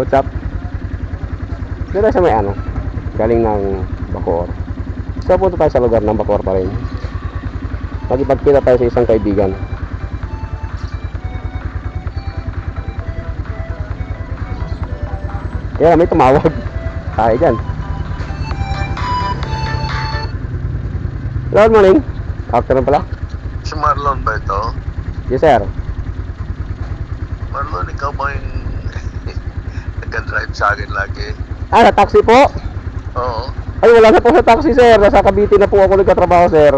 What's up? Dito sa may ano, galing ng Bacoor. So punta tayo sa lugar ng Bacoor pa rin. Magipagkita tayo sa isang kaibigan. Kaya may tumawag. Tayo dyan. Good morning. Afternoon pala. Si Marlon ba ito? Yes sir. Marlon, ikaw ba yung nag-drive sa akin lagi? Ah, sa taxi po? Oo. Ay, wala na po sa taxi sir. Nasa Cavite na po ako nagkatrabaho sir.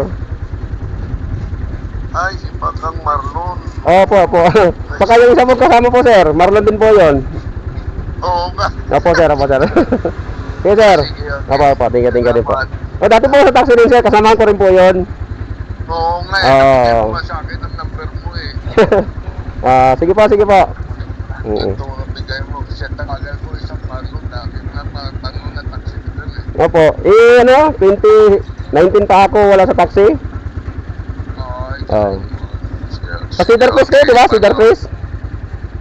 Ay, iba kang Marlon. Opo, opo. Baka yung isa mo kasama po sir. Marlon din po yun. Oo nga. Opo sir, opo sir. Yes sir. Sige, okay. Opo, opo. Tingka din po. Salamat. O, dati po sa taxi din sir. Kasamahan ko rin po yun. Oo nga, Oo. mo nga sa akin ang number mo eh. Sige po, sige po. Ito ang bigay mo kasi tagal ko isang Marlon lagi nga tanong na taxi doon eh. Opo. Ano? 2019 pa ako wala sa taxi. Ay, Oo. sige. Sa Cedar Crest kayo, di ba? Cedar Crest?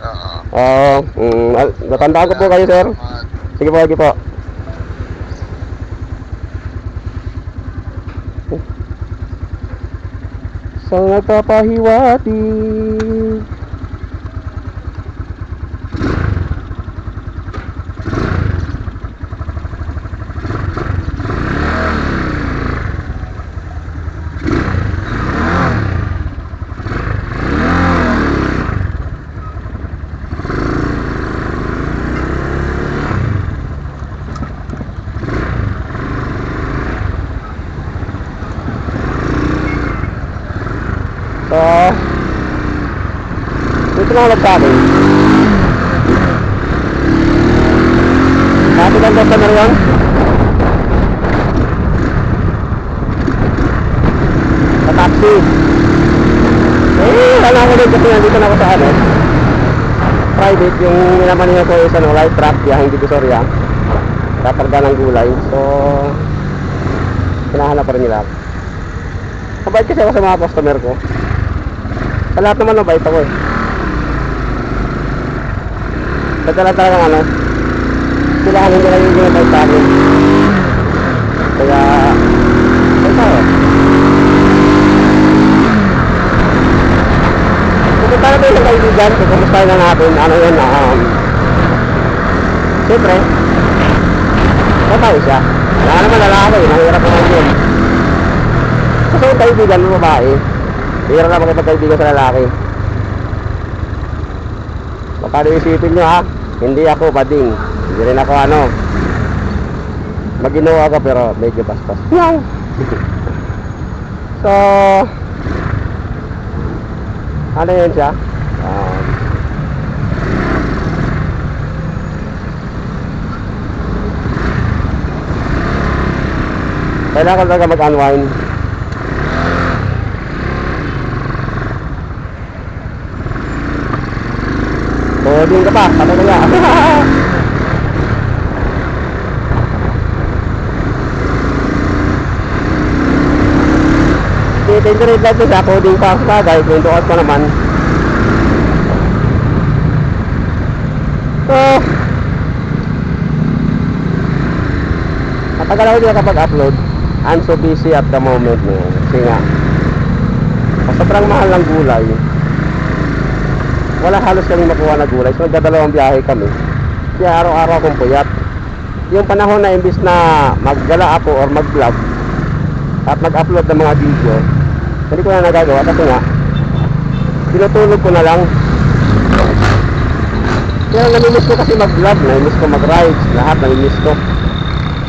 Oo. Oo. Natandaan ko po kayo, sir. Salamat. Sige po, sige po. Sa nagpapahiwati. So, dito na ulit sa akin. Dati lang sa na yun. Sa taxi. Wala ako din kasi nandito na ako sa ano. Private, yung minaman niya ko is ano, light truck, biyaheng Divisoria. Tatarga ng gulay. So, hinahanap pa rin nila. Kabait kasi ako sa mga customer ko. Sa lahat naman mabait ako eh. Sadala talagang ano, kailangan nila yung ginabait sa akin. Kaya, ay tayo. Pupunta na tayo ng kaibigan, kumustahin na natin, ano yun, siyempre, matay siya. Wala naman lalaki, nahirap naman yun. Kasi yung kaibigan mo babae, hira na makipagkaibigan sa lalaki. Baka isipin nyo ha, hindi ako bading, hindi rin ako ano, maginawa ako pero medyo bastos. So, ano yun siya? Kailangan talaga mag-unwind. Coding ka pa, patay ka. Tinterin natin sa coding pa sa bagay, kwentuhan pa naman. So, matagal ako dito kapag upload. I'm so busy at the moment no. Kasi nga, sobrang mahal ng gulay. Wala halos kami makuha na gulay. So nagdadalawang biyahe kami. Kaya araw-araw akong puyat. Yung panahon na imbis na maggala ako or mag-vlog at mag-upload ng mga video, hindi ko na nagagawa kasi nga tinutulog ko na lang. Kaya namimiss ko kasi mag-vlog, namimiss ko mag-rides, lahat namimiss ko.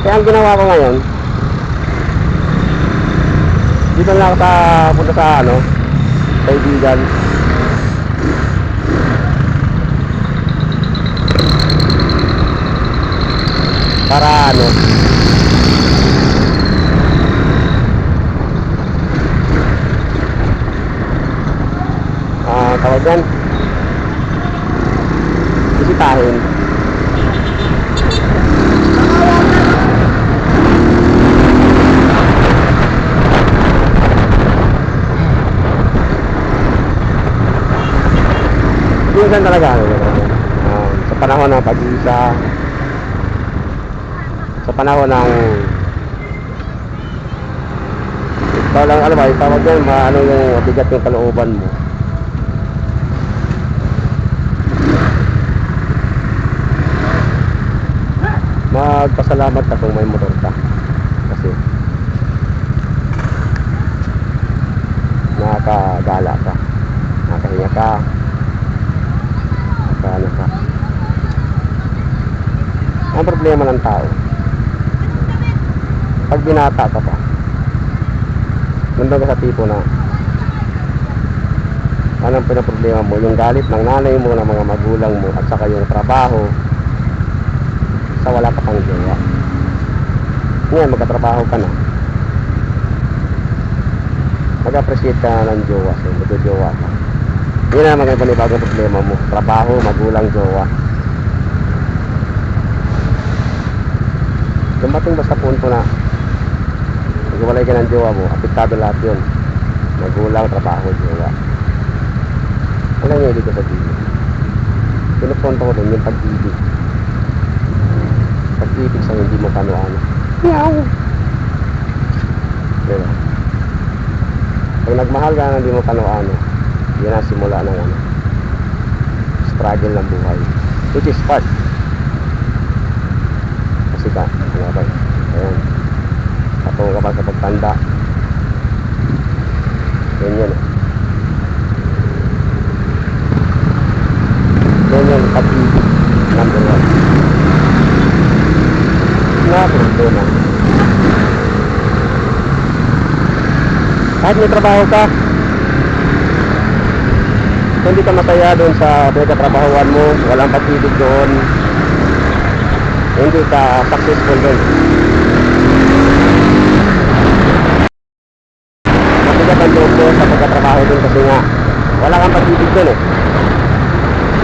Kaya ang ginawa ko ngayon, dito na ako punta sa ano, kaibigan. Para ano, tawag yan, bisitahin. Minsan talaga ano, sa panahon ng pag-iisa, sa panahon ng ikaw lang, alam mo, tawag yan, maano yung bigat yung kalooban mo. Magpasalamat ka kung may motor ka, kasi nakakagala ka, nakahinga ka, nakaano ka. Ang problema ng tao, pag binata ka pa, nandun ka sa tipo na anong pinaproblema mo, yung galit ng nanay mo, ng mga magulang mo, at saka yung trabaho sa wala ka pang jowa. Ngayon magkatrabaho ka na, mag-appreciate ka na ng jowa, so magjojowa ka. Yun ang mga panibagong problema mo, trabaho, magulang, jowa. Dumating ba sa punto na magwalay ka ng jowa mo, apektado lahat yun, magulang, trabaho, jowa. Ano yung ibig ko sabihin? Pinupunto ko dun yung pag-ibig. Pag-ibig sa hindi mo kano-ano. Meow! Diba? Pag nagmahal ka na hindi mo kano-ano, yun ang simula ng ano, struggle ng buhay, which is part. Kasi ka, ano ba? Ayan, patong ka pa sa pagtanda. Ganyan eh. Ganyan, pag-ibig, number one. Na problema. Kahit may trabaho ka, kung hindi ka masaya doon sa pinagkatrabahuan mo, walang pag-ibig doon, hindi ka successful doon. Mabigat ang loob mo sa pagkatrabaho doon kasi nga wala kang pag-ibig doon eh.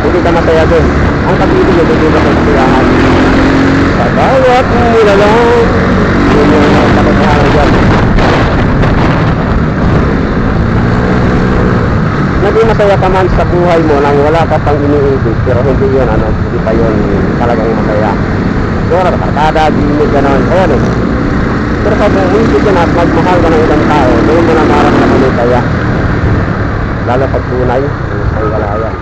Hindi ka masaya doon. Ang pag-ibig yung bibigyan sa kasiyahan. Sa bawat nilalang, yun yung kapagpahalan dyan. Naging masaya ka man sa buhay mo nang wala ka pang iniibig, pero hindi yun, hindi pa yun talagang masaya. Siguro, karkada, gimig, gano'n, ayan eh. Pero pag umisip ka na at magmahal ka ng ibang tao, doon mo na maramdaman yung saya. Lalo pag tunay, ang galayan.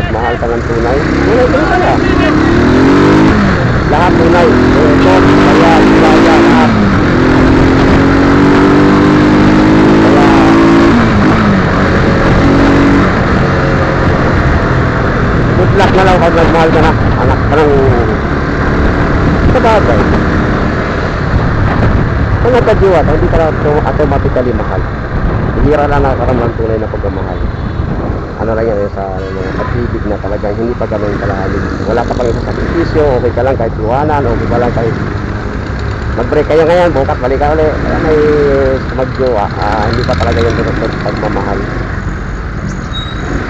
Magmahal ka ng tunay, tunay ka na. Lahat tunay, ito, saya, gilaya, lahat. Good luck na lang pag nagmahal ka na, anak ka ng sabagay. Kung nagkajiwa, hindi ka na automatically mahal. Hihira lang nakakaramdam tunay na pagmamahal. Ano lang yan sa mga pag-ibig na talagang hindi pa ganun kalahalig. Wala ka pang isang sakripisyo, okay ka lang kahit iwanan, okay ka lang kahit mag-break kayo ngayon, bukas balik ka ulit. Kaya may magjowa, hindi pa talaga yung tunay pagmamahal.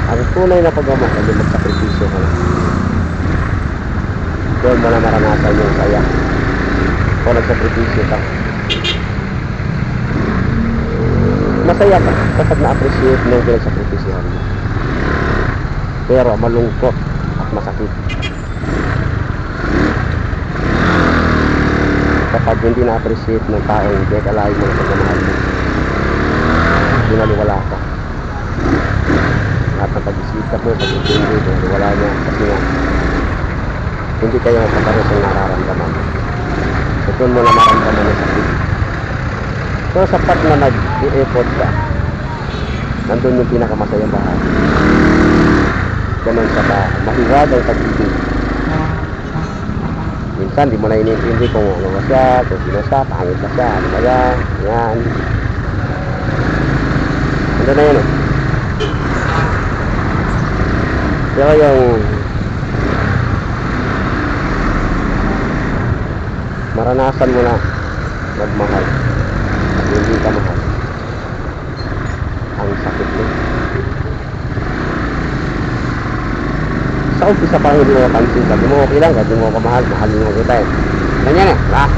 Ang tunay na pagmamahal yung magsakripisyo ka na. Doon mo na maranasan yung saya. Kung nagsakripisyo ka, masaya ka kapag na-appreciate mo yung pinagsakripisyohan mo. Pero malungkot at masakit kapag hindi na-appreciate ng tao hindi kalahin mo ng pagmamahal mo, binaliwala ka. Lahat ng pag-isikap mo, pag-intindi mo, wala niya kasi nga hindi kayo magkakaroon ng nararamdaman. So doon mo na maramdaman yung sakit. So sa part na nag-i-effort ka, nandun yung pinakamasayang bahagi. Ganun sa mahiwagang pag-ibig. Minsan di mo na inintindi kung ano ba siya, kung sino siya, pangit ba siya, ano ba yan, yan. Nandun na yun eh. Pero yung maranasan mo na magmahal at hindi ka mahal, ang sakit mo. Sa umpisa pa hindi mo mapansin, sabi mo okay lang, sabi mo kamahal, mahalin mo kita eh. Ganyan eh, ba?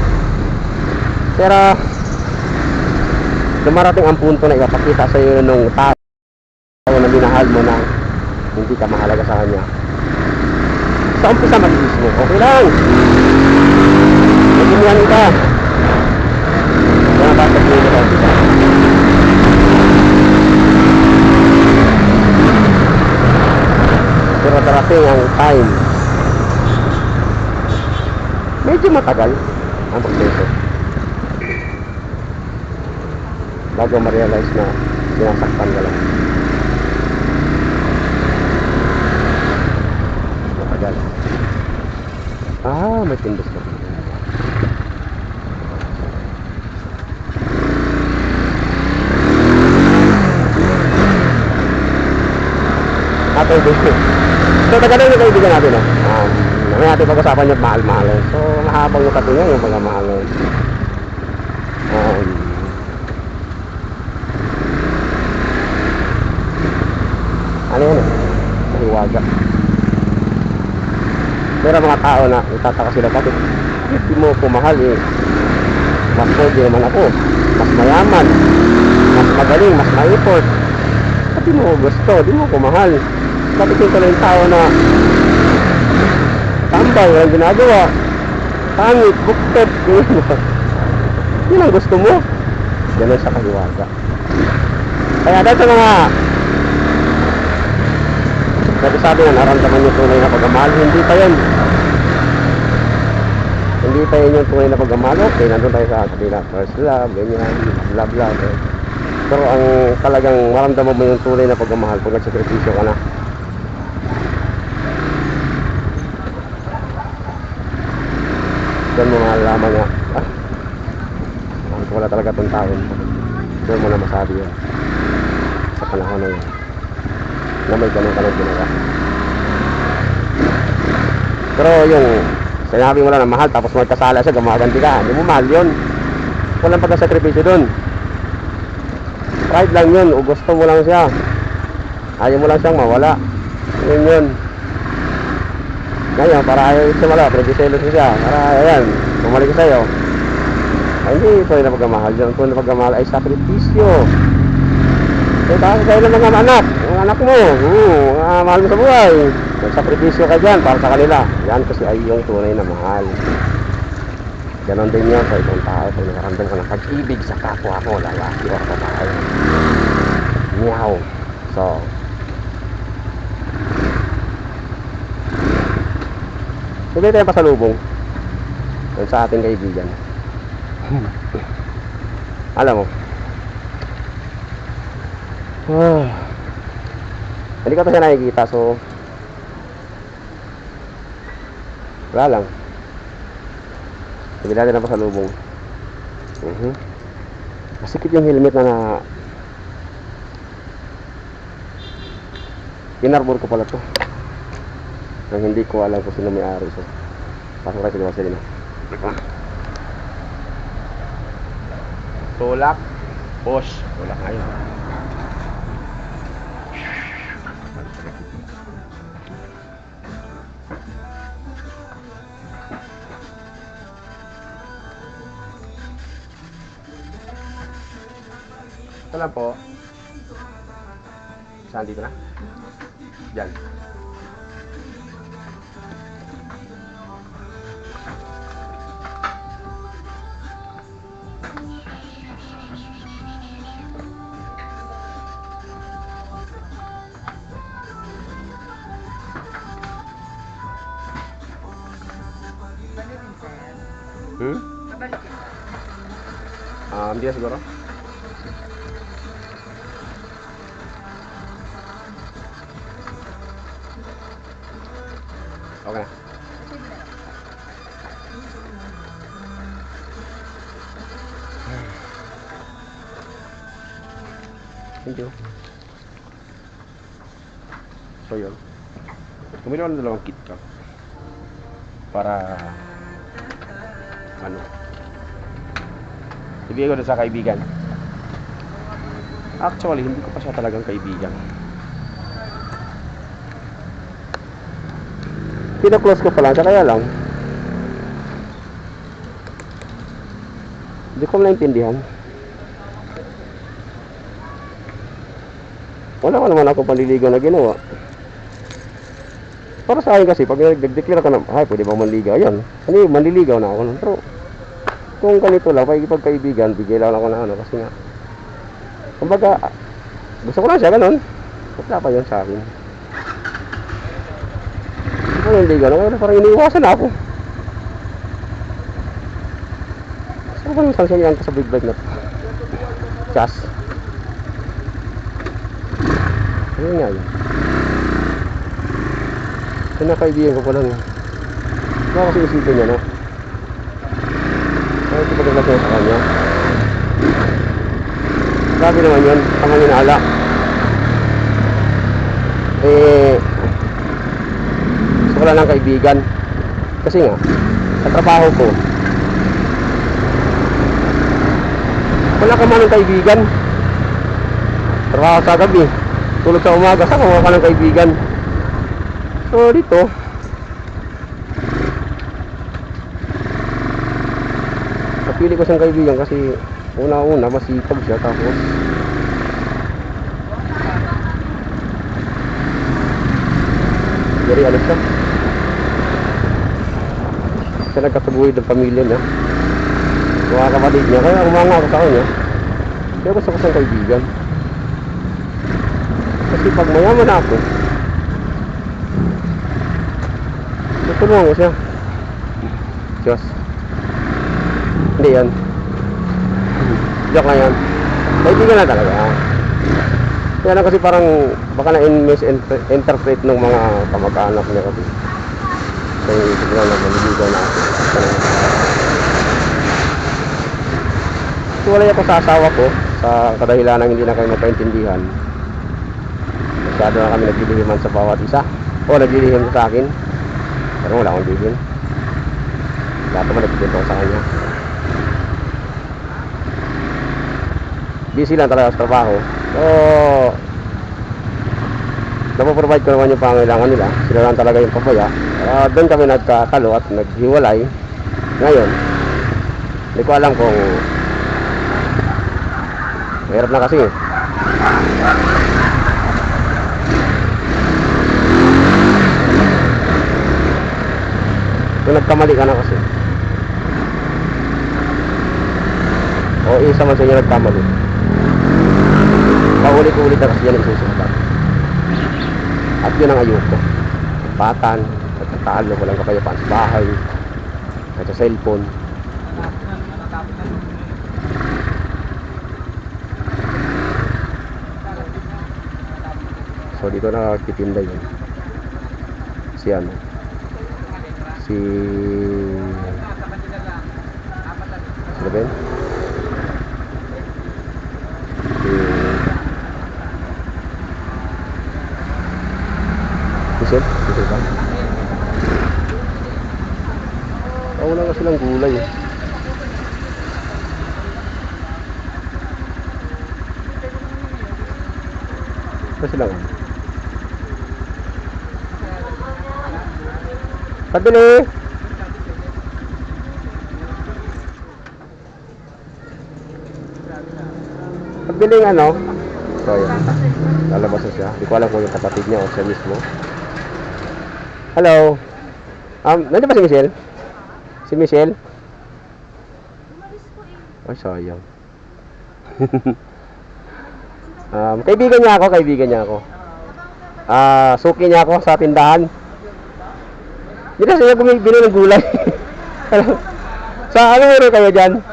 Pero dumarating ang punto na ipapakita sa iyo nung tao Ako na minahal mo na hindi ka mahalaga sa kanya. Sa umpisa mag-iis mo, okay lang. Maginihan ka. Kaya bakit mo ito ka? Pero darating ang time. Medyo matagal ang proseso. Bago ma-realize na sinasaktan ka lang. Matagal. May tindos na. So, tagal yung kaibigan natin, no? May natin pag-usapan yung mahal-mahal. So, mahabang yung katungan yung pagmamahal. Ano yun, mahiwaga. Pero mga tao na itataka sila, bakit hindi mo ko mahal, eh? Mas pwede naman ako, mas mayaman, mas magaling, mas ma-effort. Ba't di mo gusto, di mo ko mahal? Bakit yung pala yung tao na tambay, walang ginagawa, pangit, buktot, yun ang gusto mo? Ganun sa kahiwaga. Kaya dahil sa mga nagsasabi na naramdaman yung tunay na pagmamahal, hindi pa yun. Hindi pa yun yung tunay na pagmamahal. Okay, nandun tayo sa kabila, first love, ganyan, blah blah. Pero ang talagang maramdaman mo yung tunay na pagmamahal kung nagsakripisyo ka na. Doon mo malalaman nga, wala talaga itong taon. Doon mo na masabi yun sa panahon na yun na may ganun ka lang ginawa. Pero yung sinabi mo lang na mahal tapos magkasala siya, gumaganti ka, hindi mo mahal yun. Walang pagkasakripisyo dun. Pride lang yun, o gusto mo lang siya, ayaw mo lang siyang mawala. Yun. Ngayon, para ayaw siya mawala, pag-selos siya, para ayan, bumalik sa'yo. Ay, hindi ito yung pagmamahal. Yung ito yung pagmamahal ay sakripisyo. So, dahil kayo ng mga anak, mga anak mo, mahal mo sa buhay, nagsakripisyo ka dyan para sa kanila. Yan kasi ay yung tunay na mahal. Ganon din yun sa isang tao kung nakaramdam ka ng pag-ibig sa kapwa mo, lalaki o babae. Meow. So, hindi tayo pasalubong sa ating kaibigan. Alam mo, hindi ko ito siya nakikita, so wala lang. Sabi natin ang pasalubong. Masikip yung helmet na inarbor ko pala to nang hindi ko alam kung sino may-ari. So, pasok tayo sa Vaseline. Tulak, push, tulak ngayon. Ito lang po. Saan dito na? Diyan. Dia siguro. Okay. Thank you. So yun, bumili ako ng dalawang KitKat para ano, ibigay ko na sa kaibigan. Actually, hindi ko pa siya talagang kaibigan. Pina-close ko pa lang, kaya lang hindi ko naintindihan. Wala naman ako panliligaw na ginawa. Para sa akin kasi, pag nag-declare ka na, ay, pwede ba manligaw? Yan. Ano yun, manliligaw na ako. Pero, kung ganito lang, pagkaibigan, bigay lang ako na ano, kasi nga, kumbaga, gusto ko lang siya, ganun. Wala pa yun sa akin. Hindi ko nanligaw na, kaya parang iniiwasan na ako. Saan ba yung sansan ko sa big bike na to? Chas. Ano nga yun? Kinakaibigan ko pa lang yun. Baka kasi isipin niya, no? Ay, ito pagkakas niya sa kanya. Grabe naman yun, tamang inaala. Gusto ko lang ng kaibigan. Kasi nga, sa trabaho ko, wala ka man ng kaibigan. Trabaho sa gabi, tulog sa umaga, saka wala ka ng kaibigan. So dito, napili ko siyang kaibigan kasi una-una masipag siya, tapos very ano siya, siya nagkatabuhay ng pamilya niya, mga kapatid niya, kaya umanga ako sa kanya. Kaya gusto ko siyang kaibigan kasi pag mayaman ako, tutulungan ko siya. Diyos, hindi yan, joke lang yan, kaibigan na talaga. Kaya lang kasi parang baka na-misinterpret ng mga kamag-anak niya kasi sa yung isip na maliligaw na ako. So wala ako sa asawa ko sa kadahilan ng hindi na kami magkaintindihan. Masyado na kami naglilihiman sa bawat isa, o naglilihim sa akin, pero wala akong lihim. Lahat naman nagpipinto ko sa kanya. Busy lang talaga sa trabaho. So napoprovide ko naman yung pangailangan nila. Sila lang talaga yung pabaya. Doon kami nagkakalo at naghiwalay. Ngayon, hindi ko alam kung mahirap na kasi. Kung nagkamali ka na kasi, o isa man sa inyo nagkamali, paulit-ulit na kasi yan ang susunod. At yun ang ayoko. Batan, nagtatalo, walang kakayapaan sa bahay, at sa cellphone. So dito nakatitinda yun. Si ano? Si Ben? Michelle? Michelle ba? Wala nga silang gulay eh. Kasi lang pabili. Pabiling ano. So yun, lalabas na siya. Hindi ko alam kung yung kapatid niya o siya mismo. Hello. Nandiyan ba si Michelle? Si Michelle? Ay, sayang. Kaibigan niya ako. Suki niya ako sa tindahan. Hindi na siya bumibili ng gulay. Sa ano meron kayo dyan?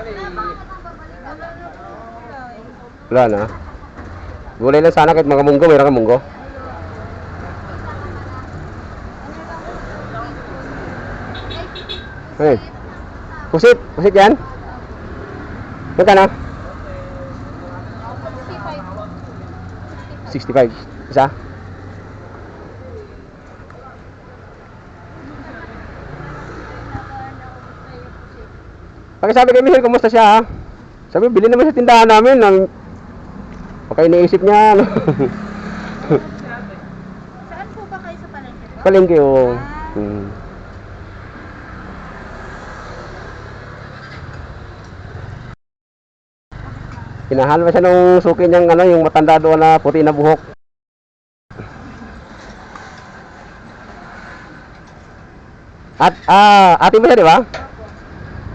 Wala na. Gulay lang sana kahit mga munggo. Meron ka munggo? Ano? Pusit yan? Magkano? 65. Isa? Pakisabi kay Michelle, kumusta siya ha? Sabi, bilhin naman sa tindahan namin. Baka iniisip niya. Saan po ba kayo sa palengke po? Palengke o. Pinahal ba siya nung suki niyang ano, yung matanda doon na puti na buhok. Ate mo siya, di ba?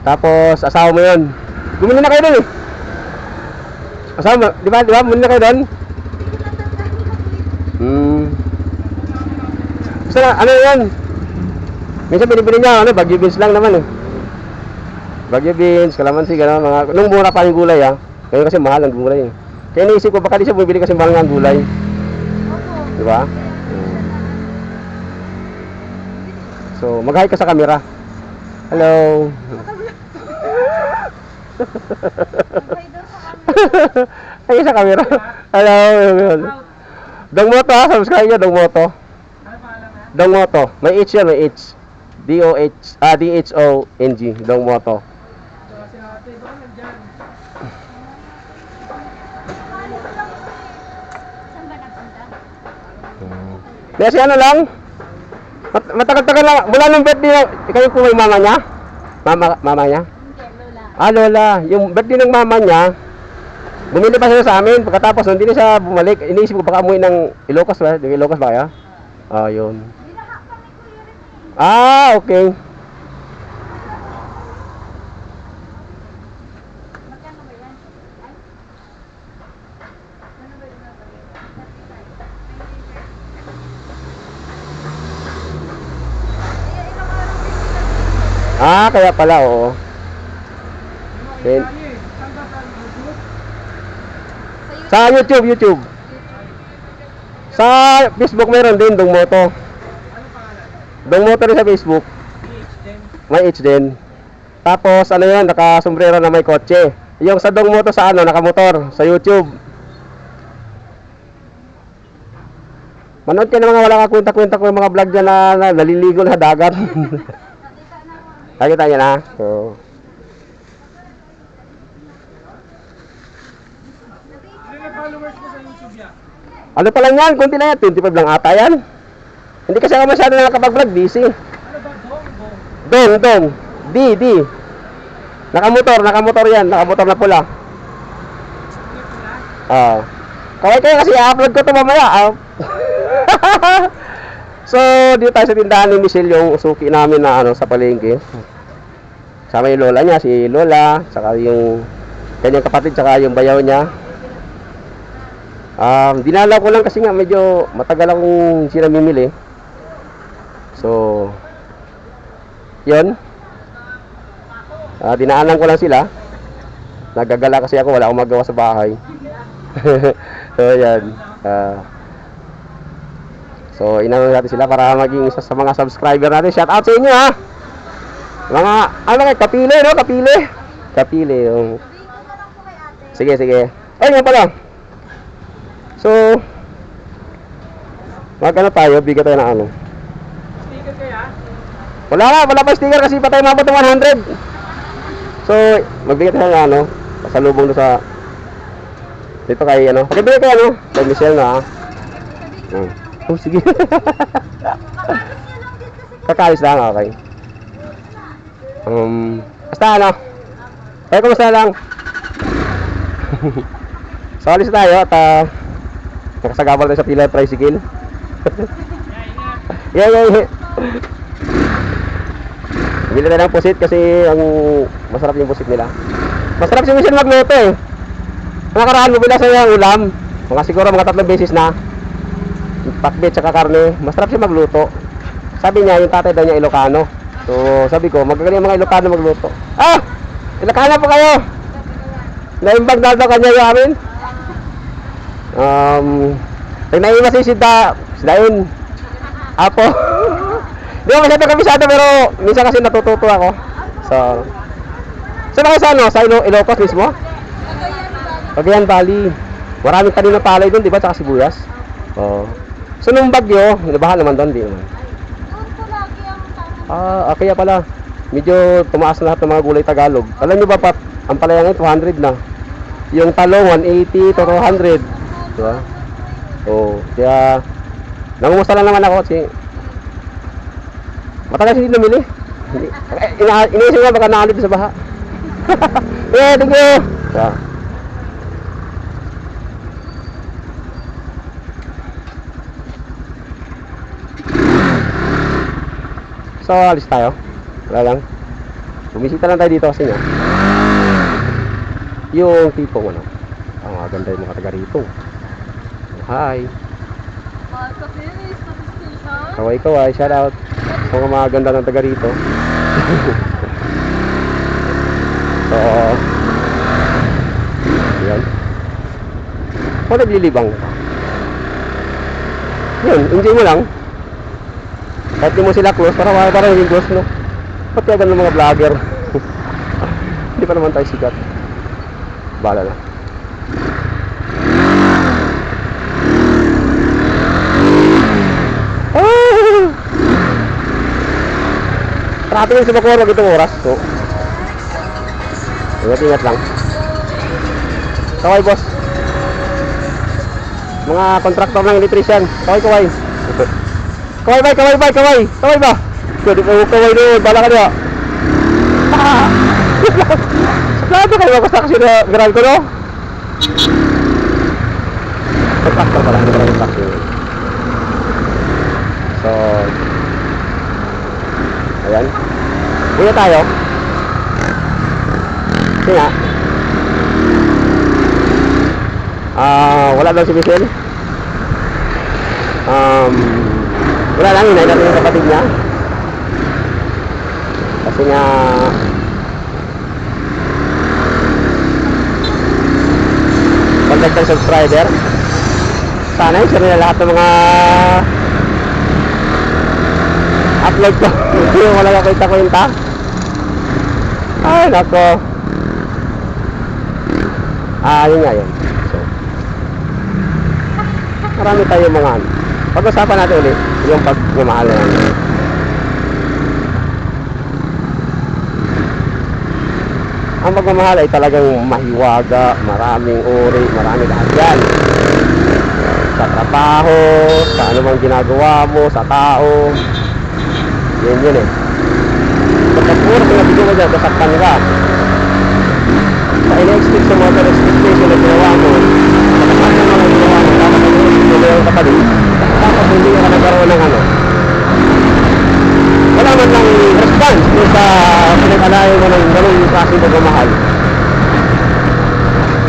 Tapos, asawa mo yun. Bumili na kayo dun eh. Asawa mo, di ba? Bumili na kayo dun? Gusto na, ano yun? Minsan binibili niya, ano, Baguio beans lang naman eh. Baguio beans, kalamansi, gano'n, mga, nung mura pa yung gulay ah. Ngayon kasi mahal ang gulay eh. Kaya naisip ko, baka di siya bumibili kasi mahal nga ang gulay. Di ba? So, mag-hi ka sa camera. Hello. Hi sa camera. Hello. Dong Moto ha, subscribe nyo, Dong Moto. Dong Moto. May H yan, may H. D-H-O-N-G. Dong Moto. Saan ba napunta? Kasi ano lang, matagal-tagal lang, mula nung birthday, kayo po may mama niya? Mama niya? Hindi, Lola. Lola. Yung birthday ng mama niya, bumili pa siya sa amin. Pagkatapos, hindi na siya bumalik. Iniisip ko baka umuwi ng Ilocos ba? Yung Ilocos ba kaya? Yun. Binaha kami Kuya Rene. Okay. Magkano ba yan? Ay? Ano ba yung nabalik? 35. Kaya pala, oo. Then, sa YouTube. Sa Facebook meron din, Dong Moto. Dong Moto rin sa Facebook. May H din. Tapos, ano yun, nakasombrero na may kotse. Yung sa Dong Moto sa ano, nakamotor, sa YouTube. Manood ka ng mga wala kakwenta-kwenta ko yung mga vlog dyan na naliligo na sa dagat. Nakita niya na. So, ano pa lang yan? Kunti na yan. 25 lang ata yan. Hindi kasi ako masyado nakakapag-vlog. Busy. Dong. D. Nakamotor yan. Nakamotor na pula. Kaway kayo kasi i-upload ko ito mamaya. So, dito tayo sa tindahan ni Michelle, yung suki namin na ano, sa palengke. Sama yung lola niya, si Lola, saka yung kanyang kapatid, saka yung bayaw niya. Dinala ko lang kasi nga medyo matagal akong sila mimili. So, yun. Dinaanan ko lang sila. Nagagala kasi ako, wala akong magawa sa bahay. So, yan. So, inano natin sila para maging isa sa mga subscriber natin. Shout out sa inyo ha. Mga, ano kayo, kapili no? Kapili yung... Sabihin ko na lang po kay ate. Sige. Ay, nga pala. So, magkano tayo? Bigyan tayo ng ano? Sticker kaya? Wala pa sticker kasi pa tayo mabot ng 100. So, magbigay tayo ng ano? Pasalubong doon sa... Dito kay ano? Pakibigay kayo ano? Kay Michelle na ha? Oh, sige. Kakalis lang, okay. Basta ano? Kaya kumusta lang? So, alis tayo at nakasagabal tayo sa pila tricycle. Yeah. Bili tayo ng pusit kasi ang masarap yung pusit nila. Masarap si Michelle magluto eh. Nakaraan mo bila sa yung ulam. Mga siguro mga 3 beses na. Pakbet tsaka karne. Masarap siya magluto. Sabi niya yung tatay daw niya Ilocano. So sabi ko magagaling mga Ilocano magluto. Ilocano po kayo. Naimbag na daw kanya yung amin. Naimas si Sidain. Apo. Di ba masyado kabisado pero minsan kasi natututo ako. So saan kayo sa ano? Sa Ilocos mismo? Cagayan Valley. Maraming kanina palay doon, di ba? Tsaka sibuyas. So nung bagyo, nabaha naman doon, di naman. Doon po lagi ang tama. Kaya pala, medyo tumaas na lahat ng mga gulay Tagalog. Alam nyo ba, Pat, ang palaya ngayon 200 na. Yung talong, 180 to 200. Diba? Kaya, nangumusta lang naman ako kasi matagal hindi namili. Iniisip nga baka naalib sa baha. Yeah, thank you! Yeah. So, So, alis tayo. Wala lang. Bumisita lang tayo dito kasi nga. Yung tipong ano. Ang maganda yung mga taga rito. Hi. Sa finish, sa station. Kaway-kaway. Shout out. Sa mga ganda ng taga rito. So, yan. Kung naglilibang ka. Yun, enjoy mo lang. Kahit di mo sila close, parang yung close, no? Ba't kaya ganun mga vlogger? Hindi pa naman tayo sikat. Bala na. Ah! Traffic yung sa Bacoor, wag itong oras. So, ingat lang. Kaway, boss. Mga kontraktor ng electrician. Kaway. Kaway ba? Pwede po kaway doon. Bala ka niya. Saklado kayo ako sa kasi na grand ko, no? Kontraktor pala. Kontraktor. So, ayan. Kuya tayo. Kasi nga. Wala daw si Michelle. Wala lang, hinay natin yung kapatid niya. Kasi nga pagdagdag subscriber, sana i-share nila lahat ng mga upload ko. Yung wala kakita-kwenta. Ay, nako. Yun nga yun. So, marami tayong mga ano. Pag-usapan natin ulit yung pagmamahal na natin. Ang pagmamahal ay talagang mahiwaga, maraming uri, marami lahat yan. Sa trabaho, sa anumang ginagawa mo, sa tao. Yun eh. Pagka puro pinabigyan mo dyan, dasaktan ka. Sa in-expect sa mga expectation na ginawa mo, dapat na mga ginawa mo, dapat na yung kapatid, dapat hindi ka nagkaroon ng ano. Wala man lang response kung sa pinag-alayo mo ng gano'ng klase pagmamahal.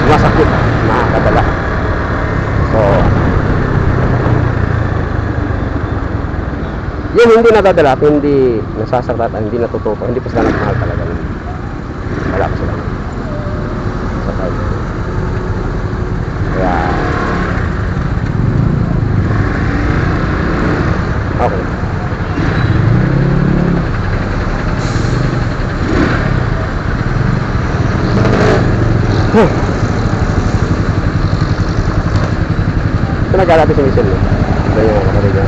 Masakit, nakakadala. So, yung hindi nadadala, hindi nasasaktan, hindi natututo, hindi pa sila nagmahal talaga. Wala pa sila. Sa tayo. Kaya, okay. Ito nag-alapit si Michelle. Ito yung kapatid niya.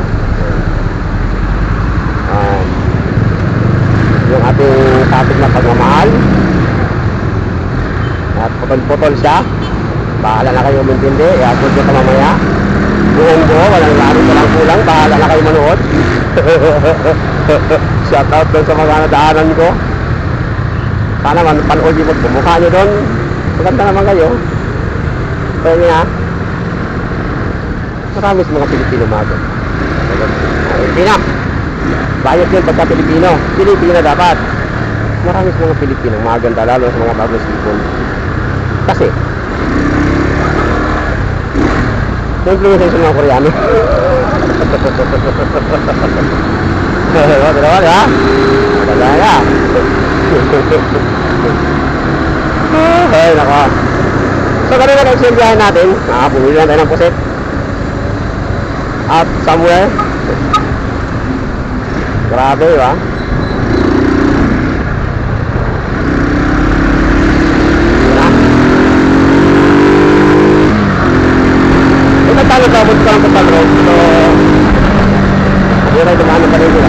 Yung ating topic na pagmamahal at putol-putol siya. Bahala na kayo umintindi, i-upload ko ito mamaya. Buong buo, walang walang kulang, bahala na kayo manood. Shoutout doon sa mga nadaanan ko. Sana man panood yung magpumukha nyo doon. Maganda naman kayo. Kaya nga, marami sa mga Pilipino mga doon. Pilipina! Bayot yun pagka Pilipino. Pilipina dapat. Marami sa mga Pilipino, maganda lalo sa mga bagong sipon. Kasi, na-influence sa mga Koreano. Dalawa, ha? Dalawa. Ay, nako. So, ganun na nagsilbihan natin. Pumili lang tayo ng puset. At somewhere. Grabe, ba? Ito tayo kabot ko lang sa pag-road. So, yun ay dumaan pa rin nila.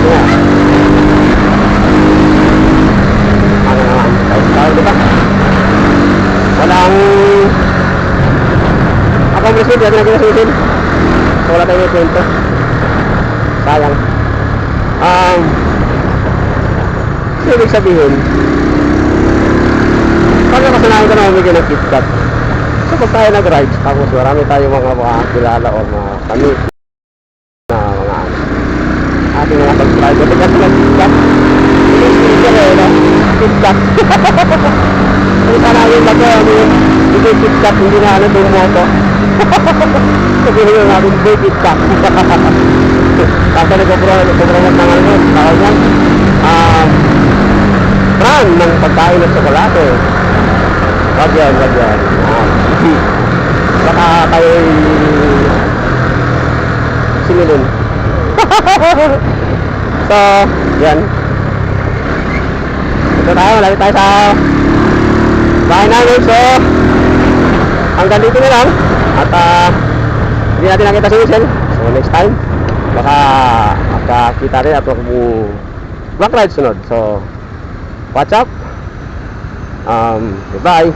Ano naman? Tayo, di ba? Walang accomplishment, yan na ginasusin. So, wala tayo may kwento. Sayang. So, ibig sabihin, pag nakasanayan ka na umigay ng KitKat, so pag tayo nag-ride, tapos marami tayo mga kilala o mga kami na mga ating mga subscriber, kasi ng KitKat, KitKat. Kung sana yung bago, yung KitKat, hindi na ano yung moto. Sabihin yung natin, KitKat. Kasi nagkapromote ng ano yun, tawag yan. Brand ng pagkain at tsokolate. Wag yan. Baka kayo'y singilin. So, yan. Ito tayo, malapit tayo sa bahay namin. So, hanggang dito na lang. At hindi natin nakita si Michelle. So, next time, baka makakita rin at vlog ride sunod. So, watch up. Goodbye.